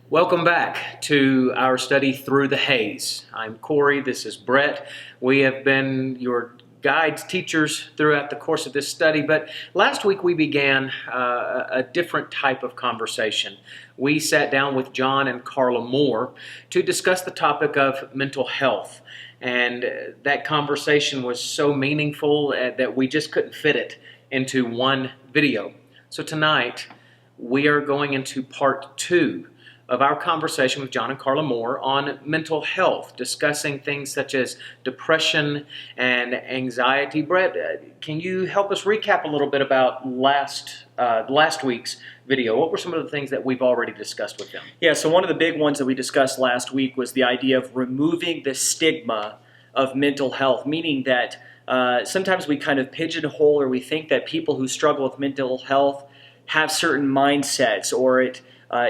Welcome back to our study through the Haze. I'm Corey, this is Brett. We have been your guides, teachers throughout the course of this study, but last week we began a different type of conversation. We sat down with John and Carla Moore to discuss the topic of mental health, and that conversation was so meaningful that we just couldn't fit it into one video. So tonight we are going into part 2 of our conversation with John and Carla Moore on mental health, discussing things such as depression and anxiety. Brett, can you help us recap a little bit about last week's video? What were some of the things that we've already discussed with them? Yeah, so one of the big ones that we discussed last week was the idea of removing the stigma of mental health, meaning that sometimes we kind of pigeonhole or we think that people who struggle with mental health have certain mindsets, or it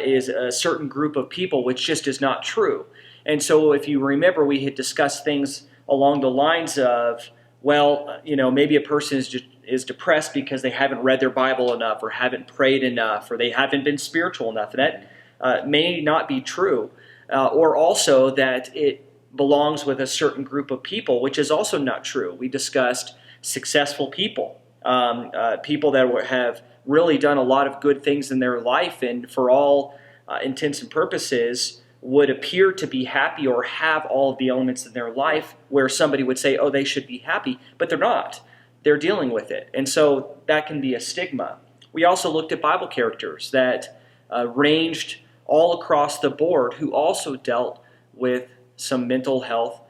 is a certain group of people, which just is not true. And so if you remember, we had discussed things along the lines of, well, maybe a person is depressed because they haven't read their Bible enough, or haven't prayed enough, or they haven't been spiritual enough. And that may not be true. Or also that it belongs with a certain group of people, which is also not true. We discussed successful people, people that have really done a lot of good things in their life, and for all intents and purposes would appear to be happy or have all of the elements in their life where somebody would say, oh, they should be happy, but they're not. They're dealing with it. And so that can be a stigma. We also looked at Bible characters that ranged all across the board who also dealt with some mental health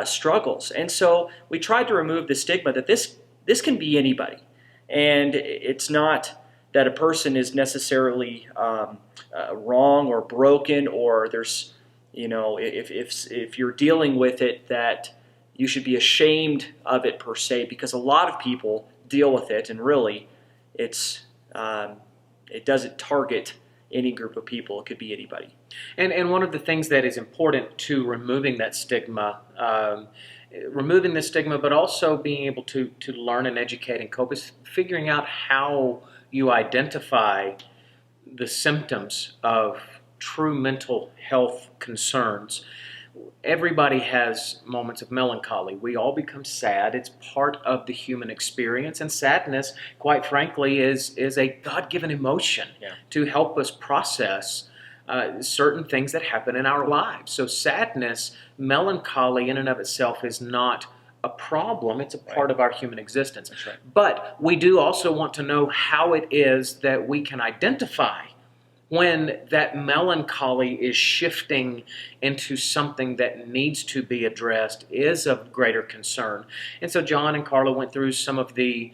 struggles. And so we tried to remove the stigma that this can be anybody. And it's not that a person is necessarily wrong or broken, or there's, if you're dealing with it, that you should be ashamed of it per se, because a lot of people deal with it, and really it doesn't target any group of people. It could be anybody. And one of the things that is important to removing that stigma, but also being able to learn and educate and cope, is figuring out how you identify the symptoms of true mental health concerns. Everybody has moments of melancholy. We all become sad. It's part of the human experience. And sadness, quite frankly, is a God-given emotion to help us process certain things that happen in our lives. So sadness, melancholy in and of itself is not a problem. It's a part of our human existence. That's right. But we do also want to know how it is that we can identify when that melancholy is shifting into something that needs to be addressed, is of greater concern. And so John and Carla went through some of the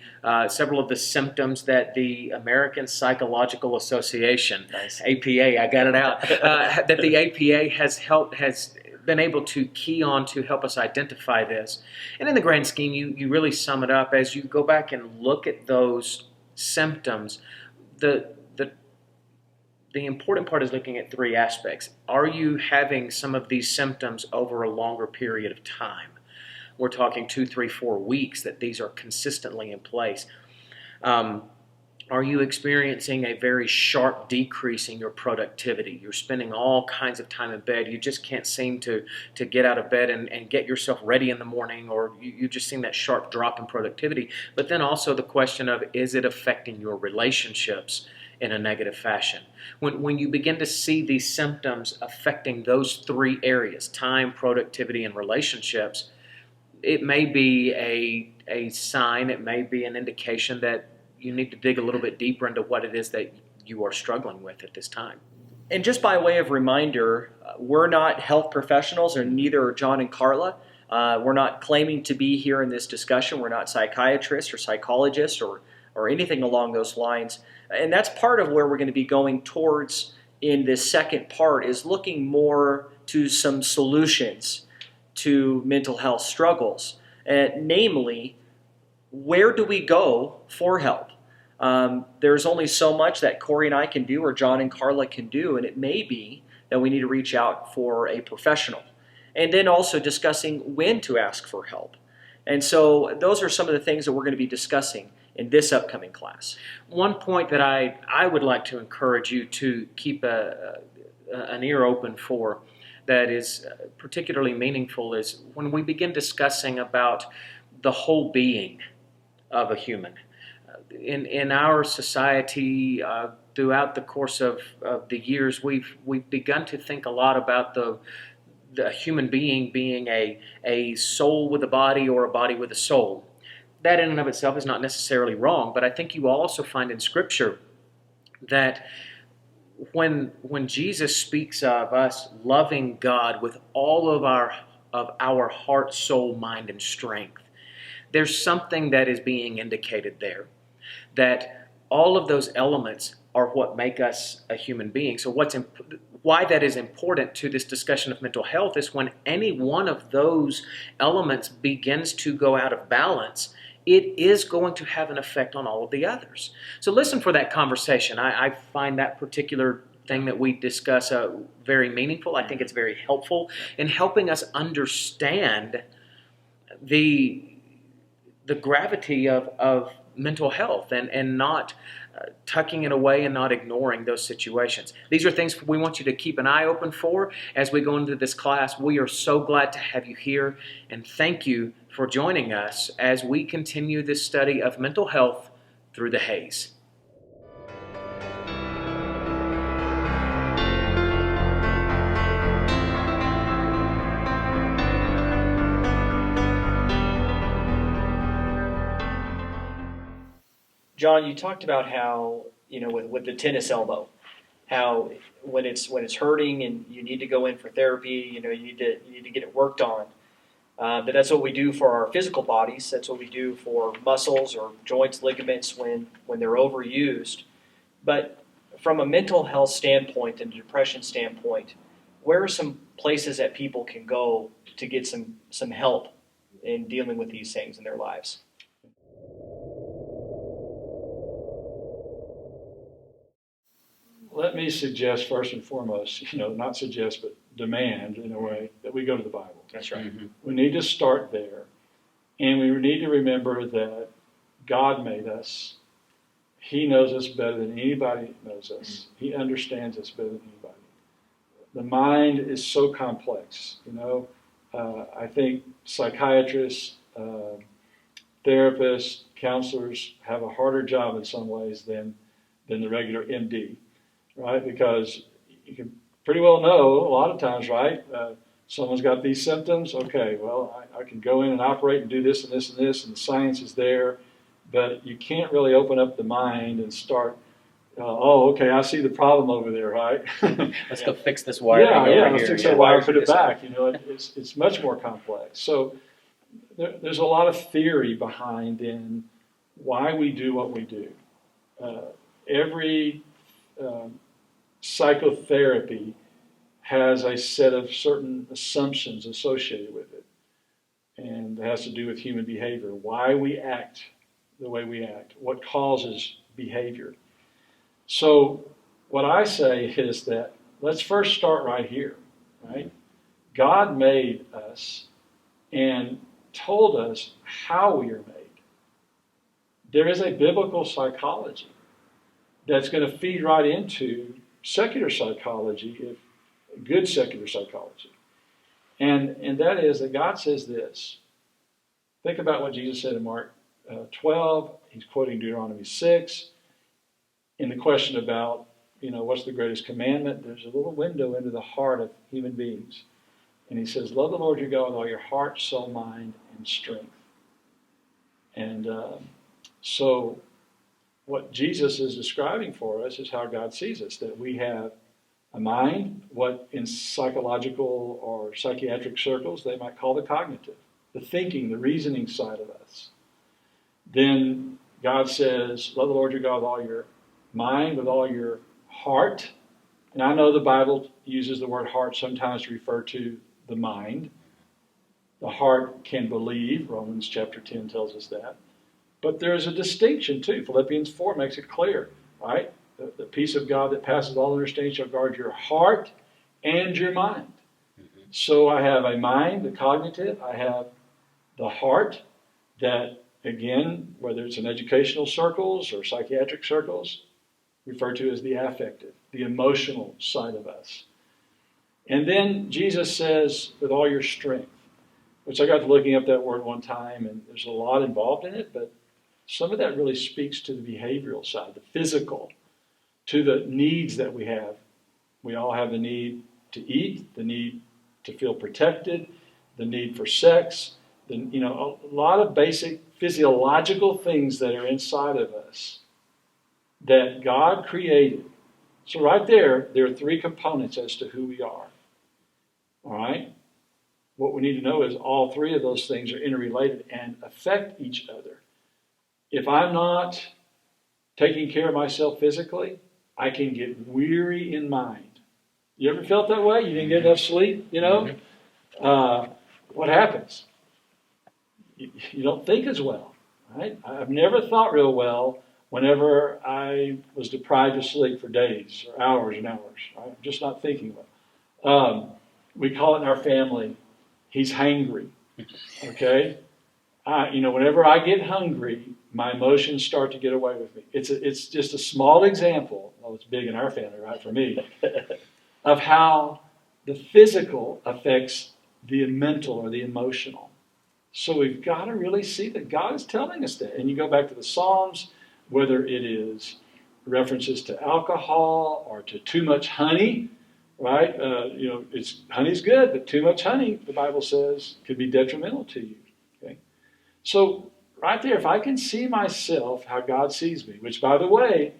several of the symptoms that the American Psychological Association, nice. APA, I got it out, that the APA has been able to key on to help us identify this. And in the grand scheme, you really sum it up as you go back and look at those symptoms. The important part is looking at 3 aspects. Are you having some of these symptoms over a longer period of time? We're talking 2, 3, 4 weeks that these are consistently in place. Are you experiencing a very sharp decrease in your productivity? You're spending all kinds of time in bed. You just can't seem to get out of bed and get yourself ready in the morning, or you just seen that sharp drop in productivity. But then also the question of, is it affecting your relationships in a negative fashion? When you begin to see these symptoms affecting those 3 areas, time, productivity, and relationships, it may be a sign, it may be an indication that you need to dig a little bit deeper into what it is that you are struggling with at this time. And just by way of reminder, we're not health professionals, or neither are John and Carla. We're not claiming to be here in this discussion. We're not psychiatrists or psychologists or anything along those lines. And that's part of where we're going to be going towards in this second part, is looking more to some solutions to mental health struggles. Namely, where do we go for help? There's only so much that Corey and I can do, or John and Carla can do, and it may be that we need to reach out for a professional. And then also discussing when to ask for help. And so those are some of the things that we're going to be discussing in this upcoming class. One point that I would like to encourage you to keep an ear open for that is particularly meaningful is when we begin discussing about the whole being of a human. In our society, throughout the course of the years, we've begun to think a lot about the human being being a soul with a body or a body with a soul. That in and of itself is not necessarily wrong, but I think you also find in Scripture that when Jesus speaks of us loving God with all of our heart, soul, mind, and strength, there's something that is being indicated there, that all of those elements are what make us a human being. So why that is important to this discussion of mental health is when any one of those elements begins to go out of balance, it is going to have an effect on all of the others. So listen for that conversation. I find that particular thing that we discuss very meaningful. I think it's very helpful in helping us understand the gravity of mental health and not tucking it away and not ignoring those situations. These are things we want you to keep an eye open for as we go into this class. We are so glad to have you here, and thank you for joining us as we continue this study of mental health through the Haze. John, you talked about how, with the tennis elbow, how when it's hurting and you need to go in for therapy, you need to get it worked on. But that's what we do for our physical bodies. That's what we do for muscles or joints, ligaments when they're overused. But from a mental health standpoint and depression standpoint, where are some places that people can go to get some help in dealing with these things in their lives? Let me suggest first and foremost, not suggest, but demand in a way that we go to the Bible. That's right. Mm-hmm. We need to start there. And we need to remember that God made us. He knows us better than anybody knows us. He understands us better than anybody. The mind is so complex. I think psychiatrists, therapists, counselors have a harder job in some ways than the regular MD. Right, because you can pretty well know a lot of times, right? Someone's got these symptoms. Okay, well, I can go in and operate and do this and this and this, and the science is there, but you can't really open up the mind and start. Okay, I see the problem over there, right? Let's go fix this wiring over here. here. Let's fix that wire, put it back. It's much more complex. So there's a lot of theory behind in why we do what we do. Every psychotherapy has a set of certain assumptions associated with it, and it has to do with human behavior, why we act the way we act, what causes behavior. So what I say is that let's first start right here, right? God made us and told us how we are made. There is a biblical psychology that's going to feed right into secular psychology, good secular psychology. And that is that God says this. Think about what Jesus said in Mark 12. He's quoting Deuteronomy 6. In the question about, what's the greatest commandment, there's a little window into the heart of human beings. And he says, love the Lord your God with all your heart, soul, mind, and strength. And so what Jesus is describing for us is how God sees us, that we have a mind, what in psychological or psychiatric circles they might call the cognitive, the thinking, the reasoning side of us. Then God says, love the Lord your God with all your mind, with all your heart. And I know the Bible uses the word heart sometimes to refer to the mind. The heart can believe, Romans chapter 10 tells us that. But there is a distinction too. Philippians 4 makes it clear, right? The peace of God that passes all understanding shall guard your heart and your mind. Mm-hmm. So I have a mind, the cognitive. I have the heart that, again, whether it's in educational circles or psychiatric circles, referred to as the affective, the emotional side of us. And then Jesus says, with all your strength, which I got to looking up that word one time, and there's a lot involved in it, but some of that really speaks to the behavioral side, the physical, to the needs that we have. We all have the need to eat, the need to feel protected, the need for sex, a lot of basic physiological things that are inside of us that God created. So right there are three components as to who we are. All right? What we need to know is all three of those things are interrelated and affect each other. If I'm not taking care of myself physically, I can get weary in mind. You ever felt that way? You didn't get enough sleep, what happens? You don't think as well, right? I've never thought real well whenever I was deprived of sleep for days or hours and hours. Right? I'm just not thinking well. We call it in our family, he's hangry, okay? Whenever I get hungry, my emotions start to get away with me. It's just a small example, well, it's big in our family, right, for me, of how the physical affects the mental or the emotional. So we've got to really see that God is telling us that. And you go back to the Psalms, whether it is references to alcohol or to too much honey, right? Honey's good, but too much honey, the Bible says, could be detrimental to you. Okay? So right there, if I can see myself how God sees me, which, by the way,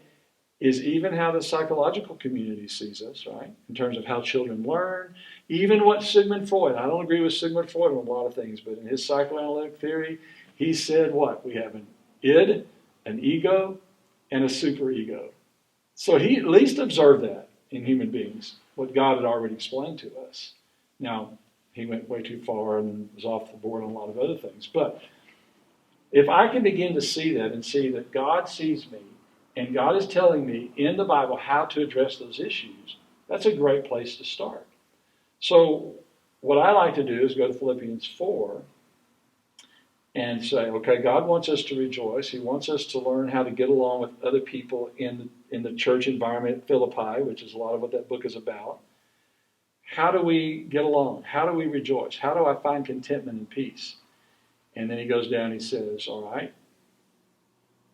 is even how the psychological community sees us, right? In terms of how children learn. Even what Sigmund Freud, I don't agree with Sigmund Freud on a lot of things, but in his psychoanalytic theory, he said what? We have an id, an ego, and a superego. So he at least observed that in human beings, what God had already explained to us. Now, he went way too far and was off the board on a lot of other things. But if I can begin to see that and see that God sees me, and God is telling me in the Bible how to address those issues, that's a great place to start. So what I like to do is go to Philippians 4 and say, okay, God wants us to rejoice. He wants us to learn how to get along with other people in the church environment at Philippi, which is a lot of what that book is about. How do we get along? How do we rejoice? How do I find contentment and peace? And then he goes down and he says, all right,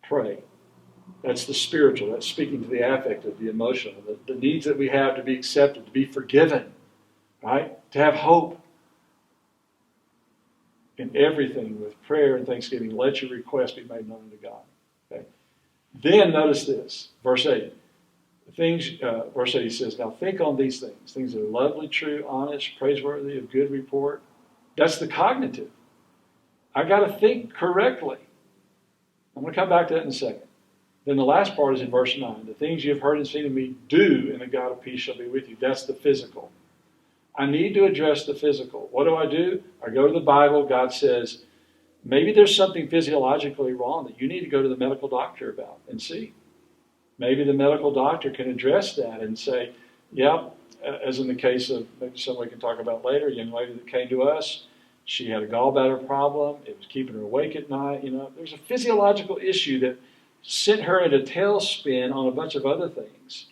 pray. That's the spiritual. That's speaking to the affective, the emotional, the needs that we have to be accepted, to be forgiven, right? To have hope. In everything with prayer and thanksgiving, let your requests be made known to God. Okay? Then notice this, verse 8. Verse 8 he says, now think on these things that are lovely, true, honest, praiseworthy, of good report. That's the cognitive. I got to think correctly. I'm going to come back to that in a second. Then the last part is in verse 9. The things you have heard and seen in me, do, and the God of peace shall be with you. That's the physical. I need to address the physical. What do? I go to the Bible. God says, maybe there's something physiologically wrong that you need to go to the medical doctor about and see. Maybe the medical doctor can address that and say, yeah, as in the case of, maybe somebody can talk about later, a young lady that came to us, she had a gallbladder problem. It was keeping her awake at night. There's a physiological issue that sent her in a tailspin on a bunch of other things.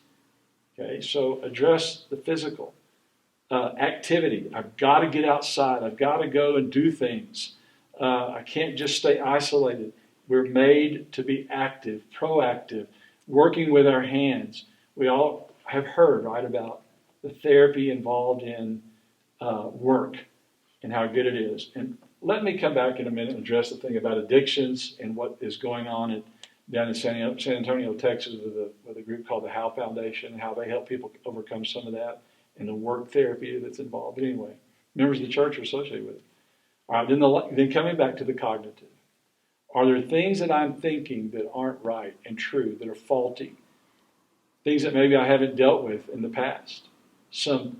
Okay, so address the physical. Activity. I've got to get outside. I've got to go and do things. I can't just stay isolated. We're made to be active, proactive, working with our hands. We all have heard, right, about the therapy involved in work and how good it is. And let me come back in a minute and address the thing about addictions and what is going on down in San Antonio, Texas, with a group called the Howe Foundation, and how they help people overcome some of that, and the work therapy that's involved. But anyway, members of the church are associated with it. All right, then coming back to the cognitive. Are there things that I'm thinking that aren't right and true, that are faulty? Things that maybe I haven't dealt with in the past? Some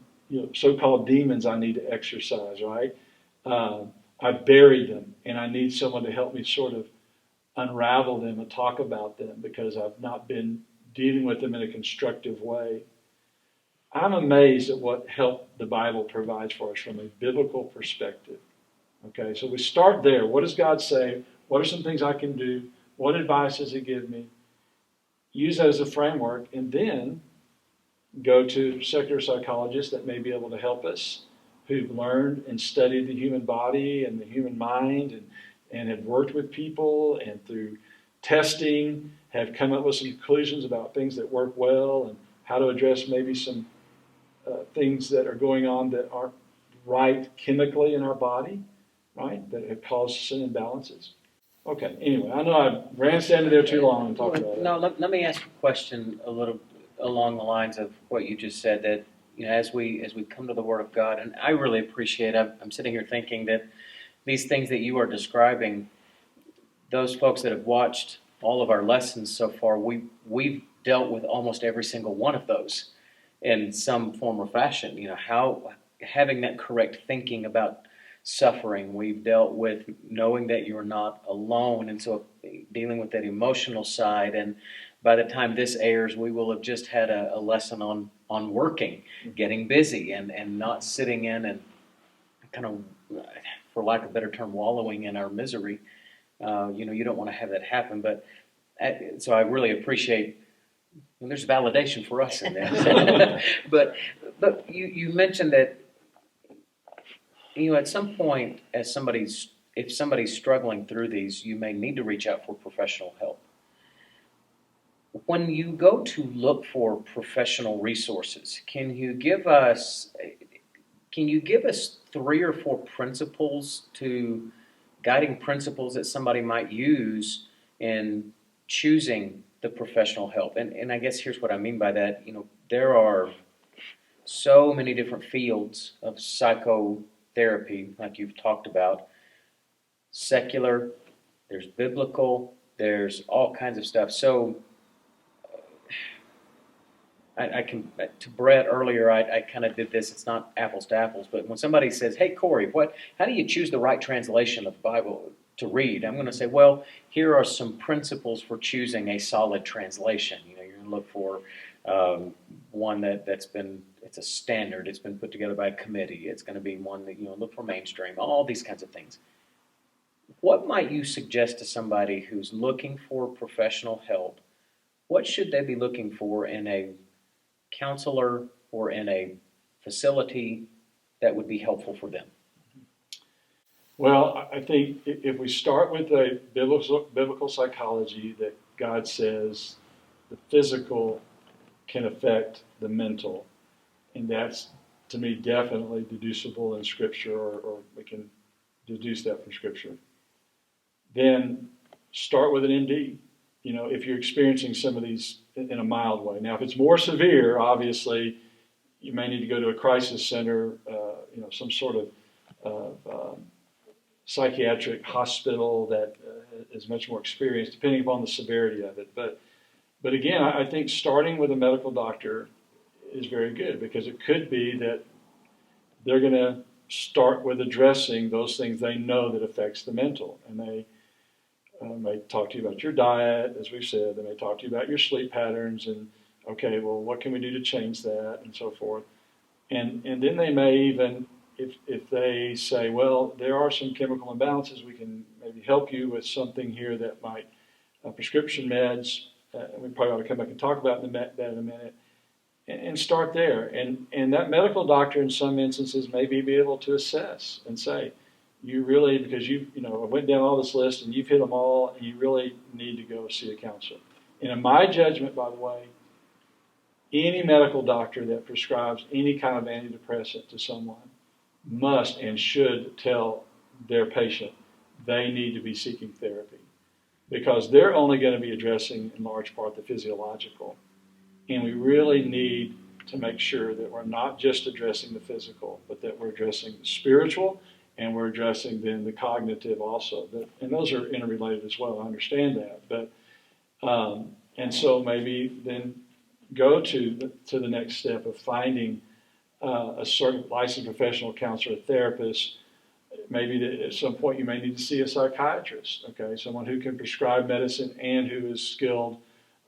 so-called demons I need to exercise, right? I've buried them, and I need someone to help me sort of unravel them and talk about them because I've not been dealing with them in a constructive way. I'm amazed at what help the Bible provides for us from a biblical perspective. Okay, so we start there. What does God say? What are some things I can do? What advice does He give me? Use that as a framework, and then go to secular psychologists that may be able to help us, who've learned and studied the human body and the human mind and have worked with people and through testing have come up with some conclusions about things that work well and how to address maybe some things that are going on that aren't right chemically in our body, right, that have caused some imbalances. Okay, anyway, I know I grandstanded there too long and talked about it. No, let me ask a question a little along the lines of what you just said, that as we come to the Word of God, and I really appreciate, I'm sitting here thinking that these things that you are describing, those folks that have watched all of our lessons so far, we've dealt with almost every single one of those in some form or fashion. How having that correct thinking about suffering, we've dealt with knowing that you're not alone, and so dealing with that emotional side. And by the time this airs, we will have just had a lesson on working, getting busy, and not sitting in and kind of, for lack of a better term, wallowing in our misery. You don't want to have that happen. But so I really appreciate. There's validation for us in that. but you mentioned that at some point, if somebody's struggling through these, you may need to reach out for professional help. When you go to look for professional resources, can you give us 3 or 4 guiding principles that somebody might use in choosing the professional help? And I guess here's what I mean by that. There are so many different fields of psychotherapy, like you've talked about. Secular, there's biblical, there's all kinds of stuff. So I can, to Brett earlier, I kind of did this. It's not apples to apples, but when somebody says, "Hey, Corey, how do you choose the right translation of the Bible to read?" I'm going to say, well, here are some principles for choosing a solid translation. You're going to look for one it's a standard. It's been put together by a committee. It's going to be one that, look for mainstream, all these kinds of things. What might you suggest to somebody who's looking for professional help? What should they be looking for in a counselor or in a facility that would be helpful for them? Well, I think if we start with a biblical psychology that God says the physical can affect the mental, and that's, to me, definitely deducible in Scripture, or we can deduce that from Scripture, then start with an MD. If you're experiencing some of these in a mild way. Now, if it's more severe, obviously, you may need to go to a crisis center, some sort of psychiatric hospital that is much more experienced, depending upon the severity of it. But again, I think starting with a medical doctor is very good, because it could be that they're going to start with addressing those things they know that affects the mental, and they may talk to you about your diet, as we've said. They may talk to you about your sleep patterns, and okay, well, what can we do to change that, and so forth. And then they may even, if they say, well, there are some chemical imbalances, we can maybe help you with something here that might, prescription meds, we probably ought to come back and talk about that in a minute, and start there. And that medical doctor in some instances may be able to assess and say, you really, because I went down all this list and you've hit them all, and you really need to go see a counselor. And in my judgment, by the way, any medical doctor that prescribes any kind of antidepressant to someone must and should tell their patient they need to be seeking therapy, because they're only going to be addressing, in large part, the physiological. And we really need to make sure that we're not just addressing the physical, but that we're addressing the spiritual, and we're addressing then the cognitive also. And those are interrelated as well, I understand that. But and so maybe then go to the next step of finding a certain licensed professional counselor, therapist. Maybe at some point you may need to see a psychiatrist, okay, someone who can prescribe medicine and who is skilled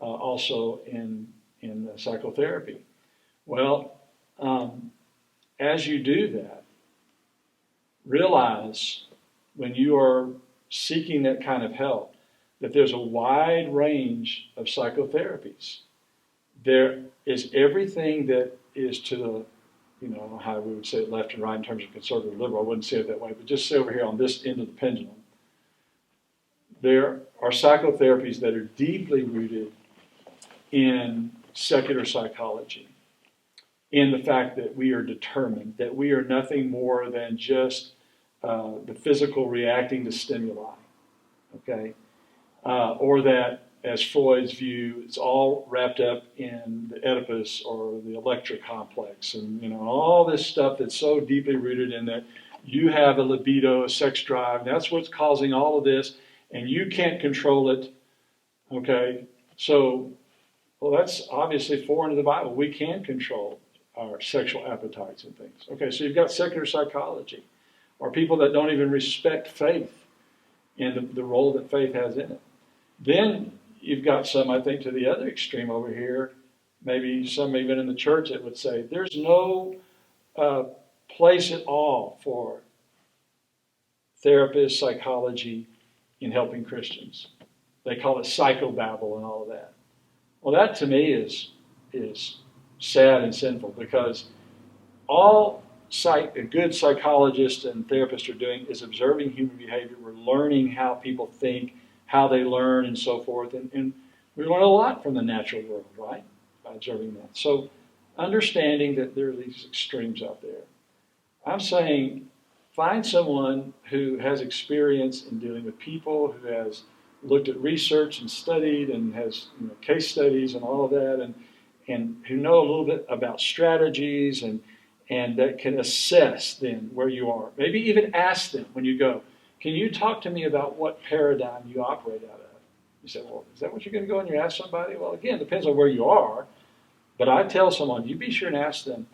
also in psychotherapy. Well, as you do that, realize when you are seeking that kind of help that there's a wide range of psychotherapies there is everything that is to the, how we would say it left and right in terms of conservative liberal. I wouldn't say it that way, but just say over here on this end of the pendulum. There are psychotherapies that are deeply rooted in secular psychology, in the fact that we are determined, that we are nothing more than just the physical reacting to stimuli, okay? Or that, as Freud's view, it's all wrapped up in the Oedipus or the Electra complex, and all this stuff that's so deeply rooted in that you have a libido, a sex drive, and that's what's causing all of this, and you can't control it, okay? So, well, that's obviously foreign to the Bible. We can control our sexual appetites and things. Okay, so you've got secular psychology, or people that don't even respect faith and the role that faith has in it. Then you've got some, I think, to the other extreme over here, maybe some even in the church that would say there's no place at all for therapists, psychology in helping Christians. They call it psychobabble and all of that. Well, that to me is sad and sinful, because all a good psychologist and therapist are doing is observing human behavior. We're learning how people think, how they learn, and so forth. And we learn a lot from the natural world, right, by observing that. So understanding that there are these extremes out there. I'm saying find someone who has experience in dealing with people, who has looked at research and studied and has case studies and all of that, and who know a little bit about strategies and that can assess then where you are. Maybe even ask them when you go, can you talk to me about what paradigm you operate out of? You say, well, is that what you're going to go and you ask somebody? Well, again, it depends on where you are. But I tell someone, you be sure and ask them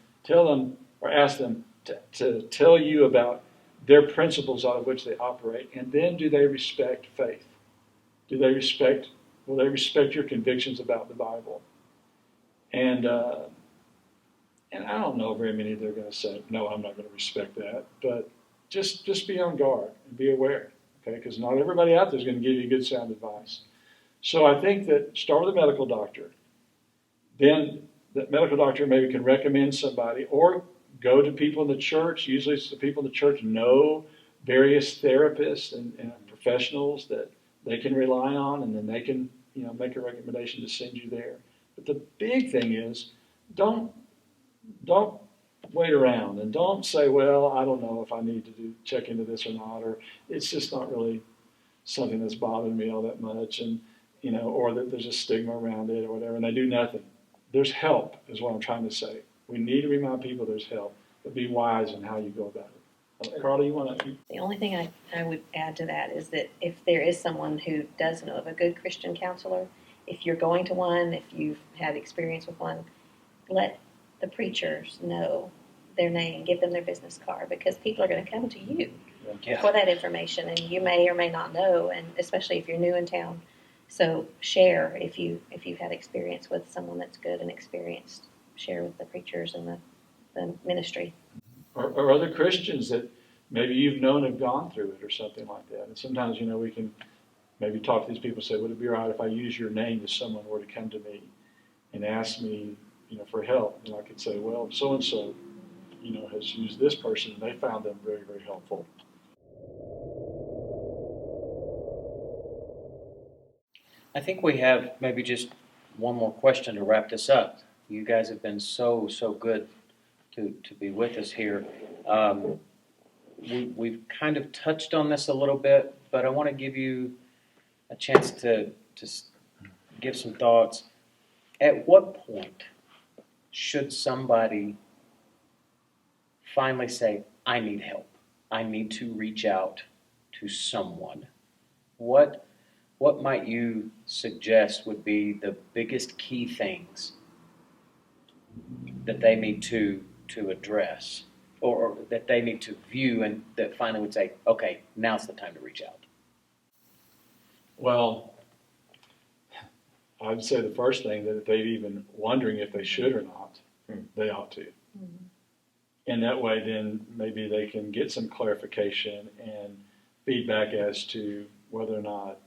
to tell you about their principles out of which they operate, and then do they respect faith? Will they respect your convictions about the Bible? And I don't know very many that are going to say, no, I'm not going to respect that. But just be on guard and be aware, okay? Because not everybody out there is going to give you good sound advice. So I think that start with a medical doctor. Then the medical doctor maybe can recommend somebody, or go to people in the church. Usually it's the people in the church know various therapists and professionals that they can rely on, and then they can make a recommendation to send you there. But the big thing is, don't wait around, and don't say, well, I don't know if I need to check into this or not, or it's just not really something that's bothering me all that much, and or that there's a stigma around it or whatever, and they do nothing. There's help, is what I'm trying to say. We need to remind people there's help, but be wise in how you go about it. Carla, you want to? The only thing I would add to that is that if there is someone who does know of a good Christian counselor, if you're going to one, if you've had experience with one, let the preachers know their name, give them their business card, because people are going to come to you for that information, and you may or may not know, and especially if you're new in town. So share if you've had experience with someone that's good and experienced. Share with the preachers and the ministry. Or other Christians that maybe you've known have gone through it or something like that. And sometimes, we can maybe talk to these people and say, would it be all right if I use your name if someone were to come to me and ask me, for help? And I could say, well, so-and-so, has used this person, and they found them very, very helpful. I think we have maybe just one more question to wrap this up. You guys have been so good to be with us here. We've kind of touched on this a little bit, but I want to give you a chance to give some thoughts. At what point should somebody finally say, I need help? I need to reach out to someone. What might you suggest would be the biggest key things that they need to address, or that they need to view, and that finally would say, okay, now's the time to reach out? Well, I'd say the first thing, that if they're even wondering if they should or not, they ought to. Mm-hmm. And that way then maybe they can get some clarification and feedback as to whether or not,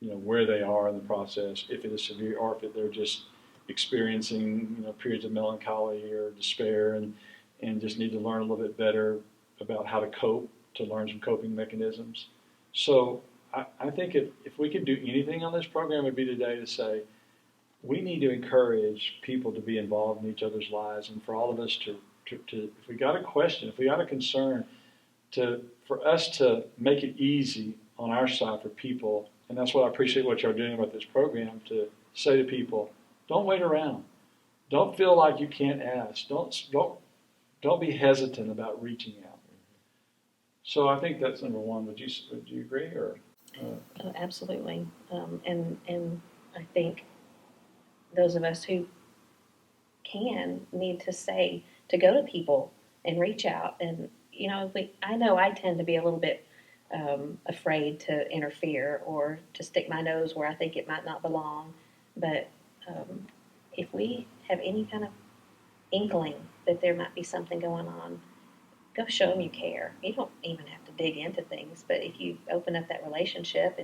where they are in the process, if it is severe, or if they're just experiencing periods of melancholy or despair, and just need to learn a little bit better about how to cope, to learn some coping mechanisms. So I think if we could do anything on this program, it would be today to say we need to encourage people to be involved in each other's lives, and for all of us to if we got a question, if we got a concern, for us to make it easy on our side for people. And that's what I appreciate what you're doing with this program, to say to people, don't wait around. Don't feel like you can't ask. Don't be hesitant about reaching out. So I think that's number one. Would you agree? Or Absolutely. And I think those of us who can need to go to people and reach out. And I know I tend to be a little bit afraid to interfere or to stick my nose where I think it might not belong. But if we have any kind of inkling that there might be something going on, go show them you care. You don't even have to dig into things, but if you open up that relationship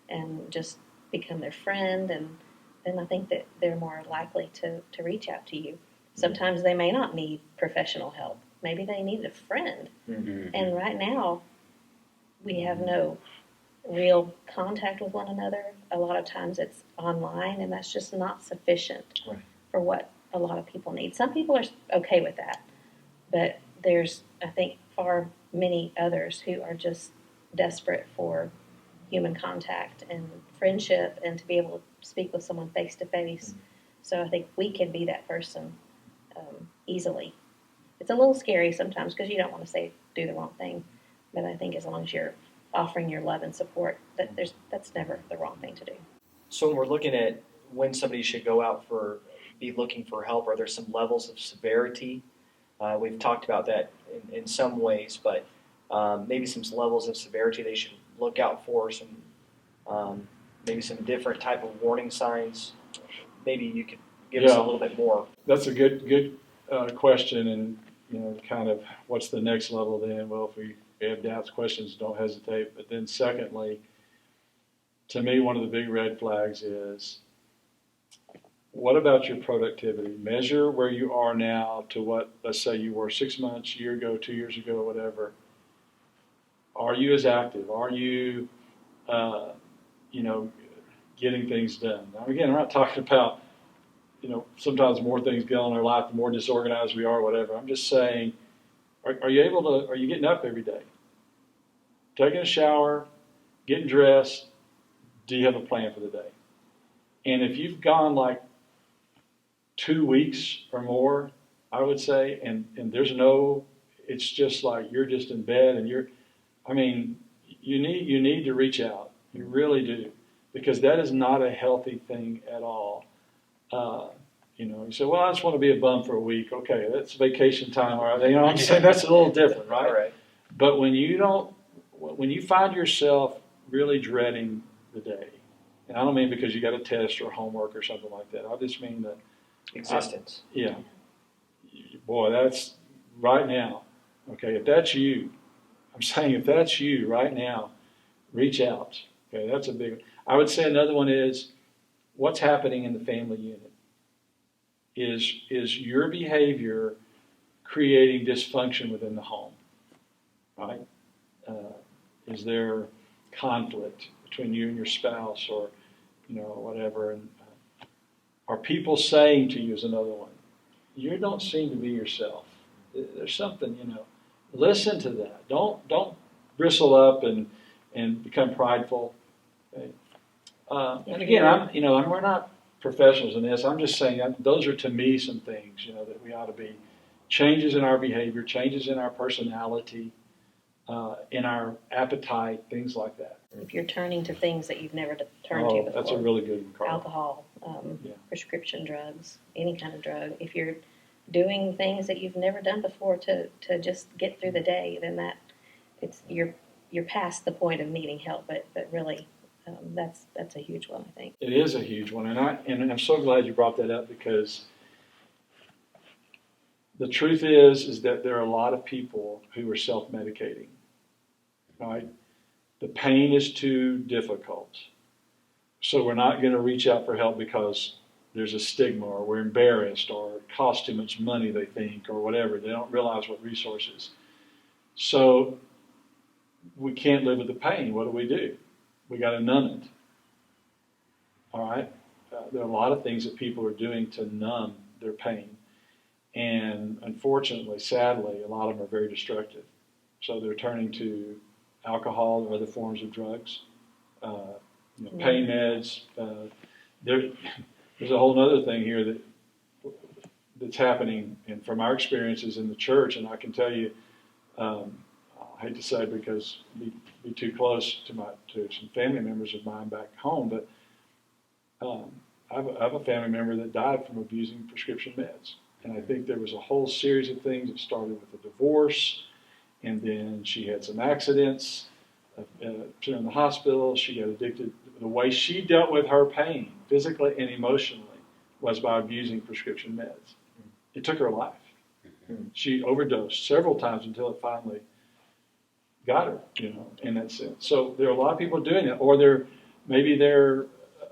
and just become their friend, and then I think that they're more likely to reach out to you. Sometimes they may not need professional help. Maybe they need a friend. Mm-hmm. And right now, we have no real contact with one another. A lot of times it's online, and that's just not sufficient for what a lot of people need. Some people are okay with that, but there's, I think, far many others who are just desperate for human contact and friendship and to be able to speak with someone face to face. So I think we can be that person easily. It's a little scary sometimes because you don't want to do the wrong thing, but I think as long as you're offering your love and support, that's never the wrong thing to do. So when we're looking at when somebody should go out be looking for help, are there some levels of severity? We've talked about that in some ways, but maybe some levels of severity they should look out for, maybe some different type of warning signs. Maybe you could give us a little bit more. That's a good question, and kind of what's the next level then? Well, if we have doubts, questions, don't hesitate. But then secondly, to me, one of the big red flags is, what about your productivity? Measure where you are now to what, let's say, you were 6 months, a year ago, 2 years ago, whatever. Are you as active? Are you, getting things done? Now, again, I'm not talking about, sometimes more things go on in our life, the more disorganized we are, whatever. I'm just saying, are you getting up every day? Taking a shower, getting dressed, do you have a plan for the day? And if you've gone like 2 weeks or more, I would say, and there's it's just like you're just in bed and you need to reach out. You really do. Because that is not a healthy thing at all. You say, well, I just want to be a bum for a week. Okay, that's vacation time. All right. I'm saying that's a little different, right? Right. But when you find yourself really dreading the day, and I don't mean because you got a test or homework or something like that. I just mean the existence. Boy, that's right now. Okay, if that's you, I'm saying if that's you right now, reach out. Okay, that's a big one. I would say another one is what's happening in the family unit. Is your behavior creating dysfunction within the home? Right? Is there conflict between you and your spouse, or whatever? And are people saying to you, is another one, you don't seem to be yourself? There's something, listen to that. Don't bristle up and become prideful. Okay? And again, we're not professionals in this. I'm just saying those are, to me, some things, that we ought to be. Changes in our behavior, changes in our personality, in our appetite, things like that. If you're turning to things that you've never turned to before. That's a really good one, Carla. Alcohol, prescription drugs, any kind of drug. If you're doing things that you've never done before to just get through the day, then you're past the point of needing help. But really, that's a huge one, I think. It is a huge one, and I'm so glad you brought that up, because the truth is that there are a lot of people who are self-medicating. Right? The pain is too difficult, so we're not going to reach out for help because there's a stigma, or we're embarrassed, or it costs too much money, they think, or whatever. They don't realize what resources. So we can't live with the pain. What do? We got to numb it. All right? There are a lot of things that people are doing to numb their pain. And unfortunately, sadly, a lot of them are very destructive. So they're turning to alcohol or other forms of drugs, pain meds. There's a whole other thing here that's happening, and from our experiences in the church, and I can tell you, I hate to say it because be too close to some family members of mine back home, but I have a family member that died from abusing prescription meds. And I think there was a whole series of things that started with a divorce, and then she had some accidents, she was in the hospital, she got addicted. The way she dealt with her pain, physically and emotionally, was by abusing prescription meds. It took her life. She overdosed several times until it finally got her, in that sense. So there are a lot of people doing it, or maybe they're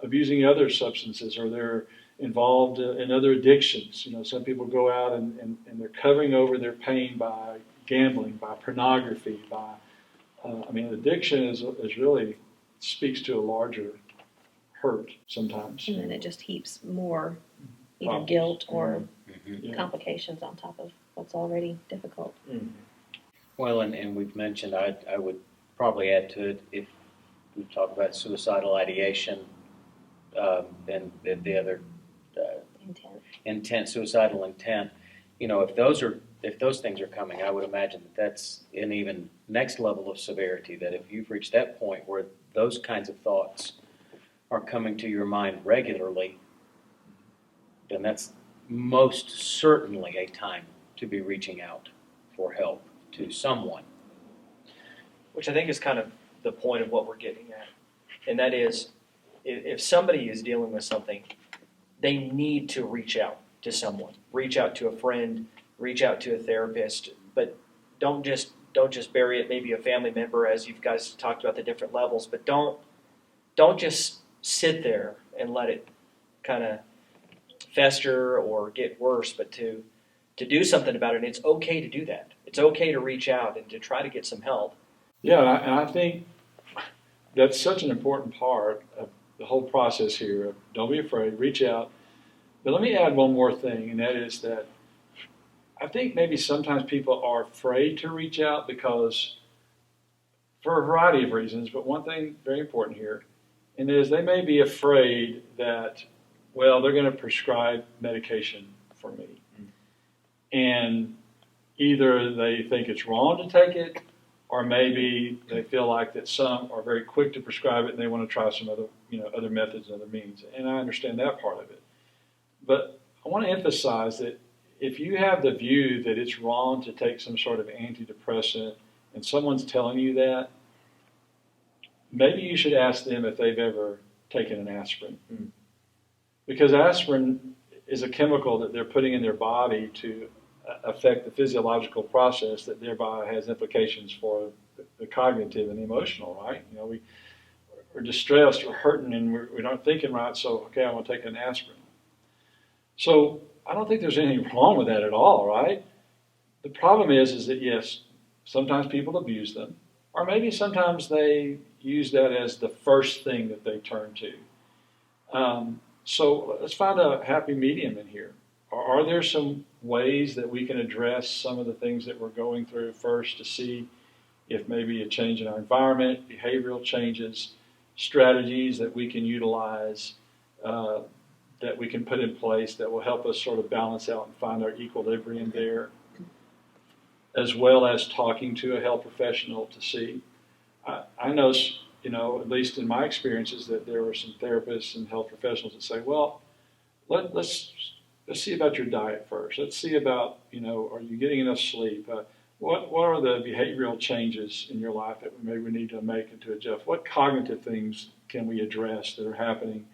abusing other substances, or they're involved in other addictions. Some people go out and they're covering over their pain by gambling, by pornography, by addiction is really speaks to a larger hurt sometimes. And then it just heaps more either Problems. guilt or Yeah. complications on top of what's already difficult. Well, and we've mentioned, I would probably add to it, if we talk about suicidal ideation, and the other intent, suicidal intent, if those things are coming, I would imagine that's an even next level of severity, that if you've reached that point where those kinds of thoughts are coming to your mind regularly, then that's most certainly a time to be reaching out for help to someone. Which I think is kind of the point of what we're getting at. And that is, if somebody is dealing with something, they need to reach out to someone. Reach out to a friend, reach out to a therapist, but don't just bury it, maybe a family member, as you guys talked about the different levels, but don't just sit there and let it kind of fester or get worse, but to do something about it. And it's okay to do that. It's okay to reach out and to try to get some help. Yeah, and I think that's such an important part of the whole process here. Don't be afraid, reach out. But let me add one more thing, and that is that I think maybe sometimes people are afraid to reach out because, for a variety of reasons, but one thing very important here, and is they may be afraid that, well, they're going to prescribe medication for me. And either they think it's wrong to take it, or maybe they feel like that some are very quick to prescribe it and they want to try some other methods and other means. And I understand that part of it. But I want to emphasize that if you have the view that it's wrong to take some sort of antidepressant and someone's telling you that, maybe you should ask them if they've ever taken an aspirin. Because aspirin is a chemical that they're putting in their body to affect the physiological process that thereby has implications for the cognitive and the emotional, right? We're distressed, we're hurting, and we're not thinking right, so, okay, I'm going to take an aspirin. So I don't think there's anything wrong with that at all, right? The problem is that, yes, sometimes people abuse them, or maybe sometimes they use that as the first thing that they turn to. So let's find a happy medium in here. Are there some ways that we can address some of the things that we're going through first to see if maybe a change in our environment, behavioral changes, strategies that we can utilize, that we can put in place that will help us sort of balance out and find our equilibrium there, as well as talking to a health professional to see. I know, at least in my experiences, that there were some therapists and health professionals that say, well, let's see about your diet first. Let's see about, are you getting enough sleep? What are the behavioral changes in your life that maybe we need to make and to adjust? What cognitive things can we address that are happening?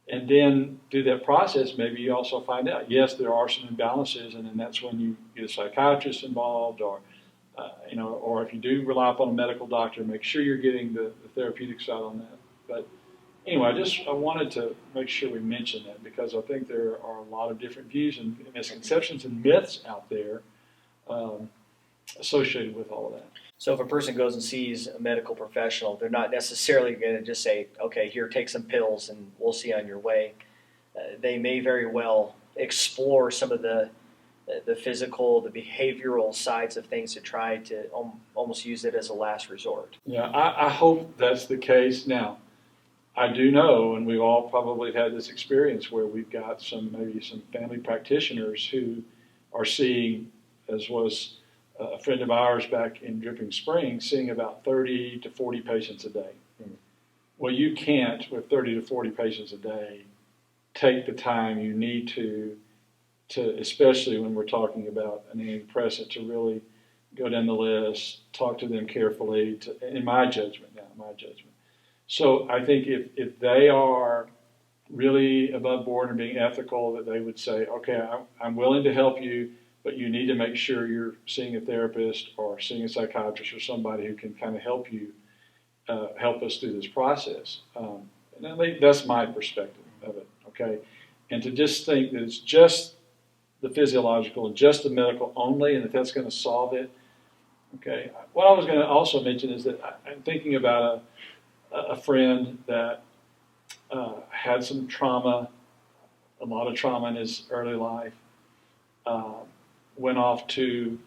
And then through that process, maybe you also find out, yes, there are some imbalances, and then that's when you get a psychiatrist involved, or if you do rely upon a medical doctor, make sure you're getting the therapeutic side on that. But anyway, I wanted to make sure we mention that because I think there are a lot of different views and misconceptions and myths out there associated with all of that. So if a person goes and sees a medical professional, they're not necessarily going to just say, okay, here, take some pills and we'll see you on your way. They may very well explore some of the physical, the behavioral sides of things to try to almost use it as a last resort. Yeah, I hope that's the case. Now, I do know, and we've all probably had this experience where we've got maybe some family practitioners who are seeing, as was a friend of ours back in Dripping Springs, seeing about 30 to 40 patients a day. Mm-hmm. Well, you can't, with 30 to 40 patients a day, take the time you need to, especially when we're talking about an antidepressant, to really go down the list, talk to them carefully, in my judgment. So I think if they are really above board and being ethical, that they would say, okay, I'm willing to help you, but you need to make sure you're seeing a therapist or seeing a psychiatrist or somebody who can kind of help you, help us through this process. And I think that's my perspective of it, okay? And to just think that it's just the physiological and just the medical only, and that's going to solve it, okay? What I was going to also mention is that I'm thinking about a friend that had some trauma, a lot of trauma in his early life, went off to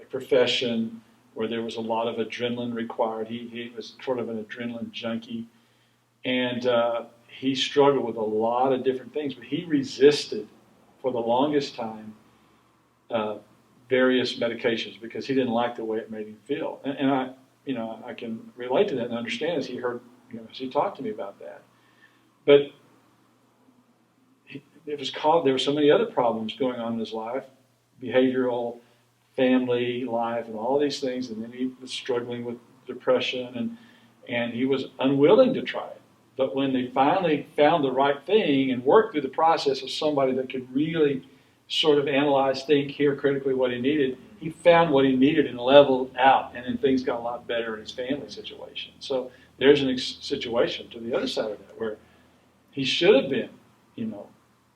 a profession where there was a lot of adrenaline required. He was sort of an adrenaline junkie, and he struggled with a lot of different things, but he resisted for the longest time various medications because he didn't like the way it made him feel. And I can relate to that and understand as he heard, as he talked to me about that. But there were so many other problems going on in his life, behavioral, family life, and all of these things. And then he was struggling with depression, and he was unwilling to try it. But when they finally found the right thing and worked through the process of somebody that could really sort of analyze, think, hear critically what he needed, he found what he needed and leveled out, and then things got a lot better in his family situation. So there's a situation to the other side of that where he should have been,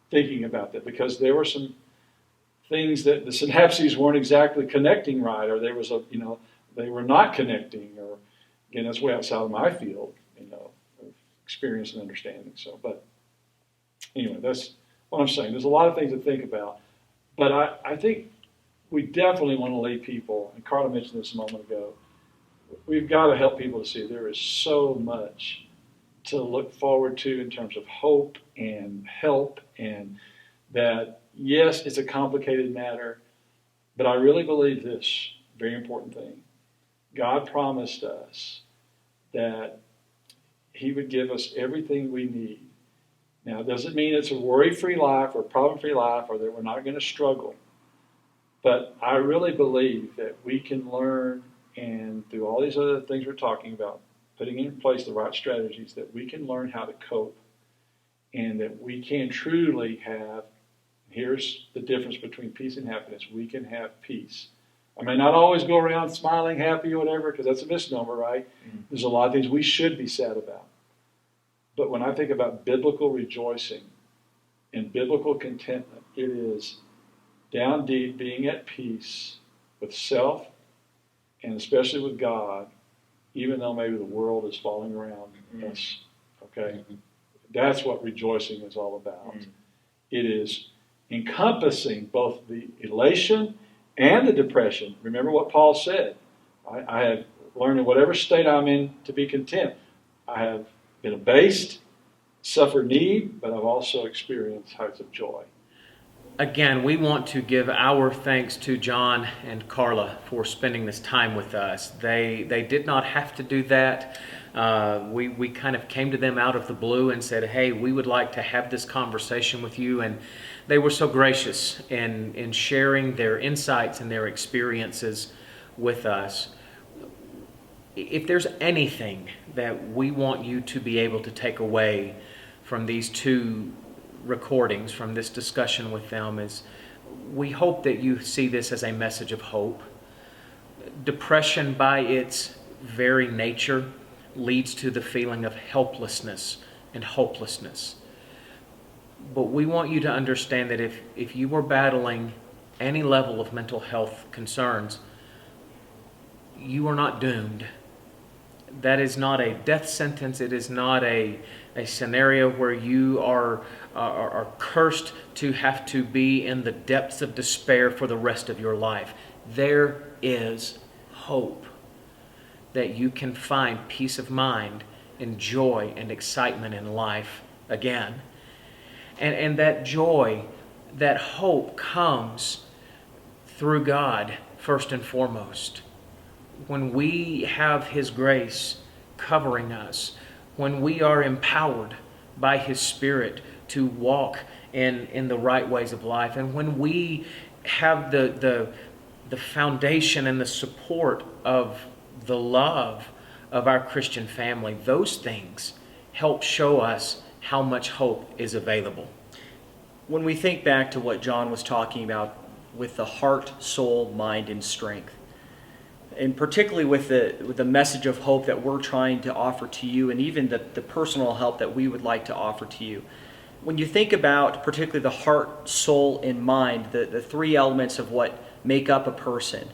thinking about that, because there were some things that the synapses weren't exactly connecting right, or there was they were not connecting, or again, that's way outside of my field, of experience and understanding. So, but anyway, that's what I'm saying. There's a lot of things to think about, but I think we definitely want to lead people, and Carla mentioned this a moment ago, we've got to help people to see there is so much to look forward to in terms of hope and help, and that, yes, it's a complicated matter, but I really believe this very important thing. God promised us that He would give us everything we need. Now, it doesn't mean it's a worry-free life or problem-free life or that we're not going to struggle. But I really believe that we can learn, and through all these other things we're talking about, putting in place the right strategies, that we can learn how to cope, and that we can truly have, here's the difference between peace and happiness, we can have peace. I may not always go around smiling, happy, or whatever, because that's a misnomer, right? Mm-hmm. There's a lot of things we should be sad about. But when I think about biblical rejoicing and biblical contentment, it is down deep being at peace with self and especially with God, even though maybe the world is falling around us. Okay? Mm-hmm. That's what rejoicing is all about. Mm-hmm. It is encompassing both the elation and the depression. Remember what Paul said. I have learned in whatever state I'm in to be content. I have been abased, suffered need, but I've also experienced heights of joy. Again, we want to give our thanks to John and Carla for spending this time with us. They did not have to do that. We kind of came to them out of the blue and said, hey, we would like to have this conversation with you. And they were so gracious in sharing their insights and their experiences with us. If there's anything that we want you to be able to take away from these two recordings, from this discussion with them, is we hope that you see this as a message of hope. Depression, by its very nature, leads to the feeling of helplessness and hopelessness. But we want you to understand that if you are battling any level of mental health concerns, you are not doomed. That is not a death sentence. It is not a scenario where you are cursed to have to be in the depths of despair for the rest of your life. There is hope that you can find peace of mind and joy and excitement in life again. And that joy, that hope comes through God first and foremost. When we have His grace covering us, when we are empowered by His Spirit to walk in the right ways of life, and when we have the foundation and the support of the love of our Christian family, those things help show us how much hope is available. When we think back to what John was talking about with the heart, soul, mind, and strength, and particularly with the message of hope that we're trying to offer to you, and even the personal help that we would like to offer to you, when you think about particularly the heart, soul, and mind, the three elements of what make up a person,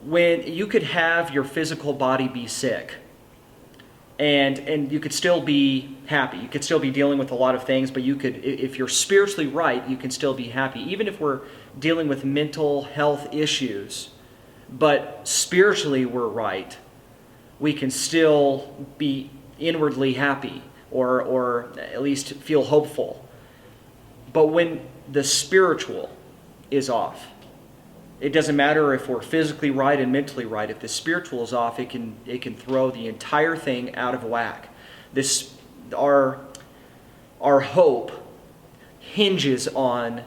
when you could have your physical body be sick, and you could still be happy. You could still be dealing with a lot of things, but you could, if you're spiritually right, you can still be happy. Even if we're dealing with mental health issues, but spiritually we're right, we can still be inwardly happy or at least feel hopeful. But when the spiritual is off, it doesn't matter if we're physically right and mentally right. If the spiritual is off, it can throw the entire thing out of whack. Our hope hinges on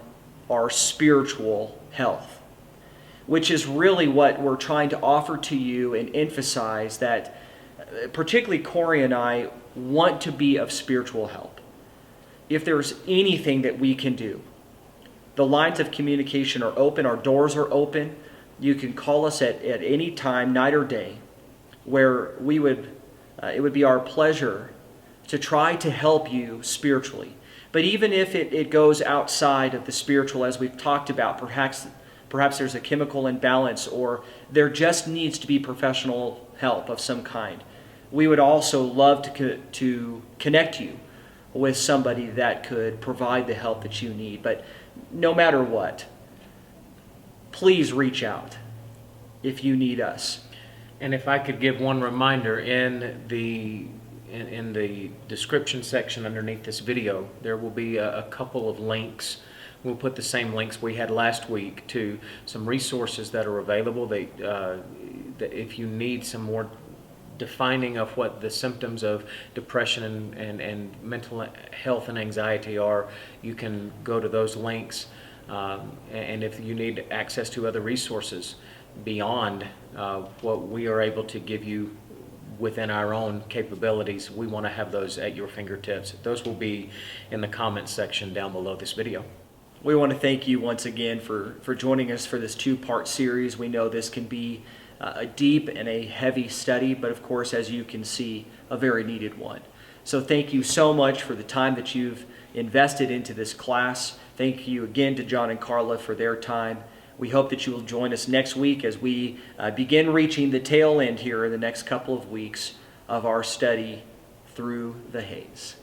our spiritual health, which is really what we're trying to offer to you and emphasize, that particularly Corey and I want to be of spiritual help. If there's anything that we can do, the lines of communication are open. Our doors are open. You can call us at any time, night or day, where it would be our pleasure to try to help you spiritually. But even if it goes outside of the spiritual, as we've talked about, perhaps there's a chemical imbalance, or there just needs to be professional help of some kind, we would also love to connect you with somebody that could provide the help that you need. But no matter what, please reach out if you need us. And if I could give one reminder, in the description section underneath this video, there will be a couple of links. We'll put the same links we had last week to some resources that are available. That if you need some more defining of what the symptoms of depression and mental health and anxiety are, you can go to those links. And if you need access to other resources beyond what we are able to give you within our own capabilities, we want to have those at your fingertips. Those will be in the comments section down below this video. We want to thank you once again for joining us for this two-part series. We know this can be a deep and a heavy study, but of course, as you can see, a very needed one. So thank you so much for the time that you've invested into this class. Thank you again to John and Carla for their time. We hope that you will join us next week as we begin reaching the tail end here in the next couple of weeks of our study through the Haze.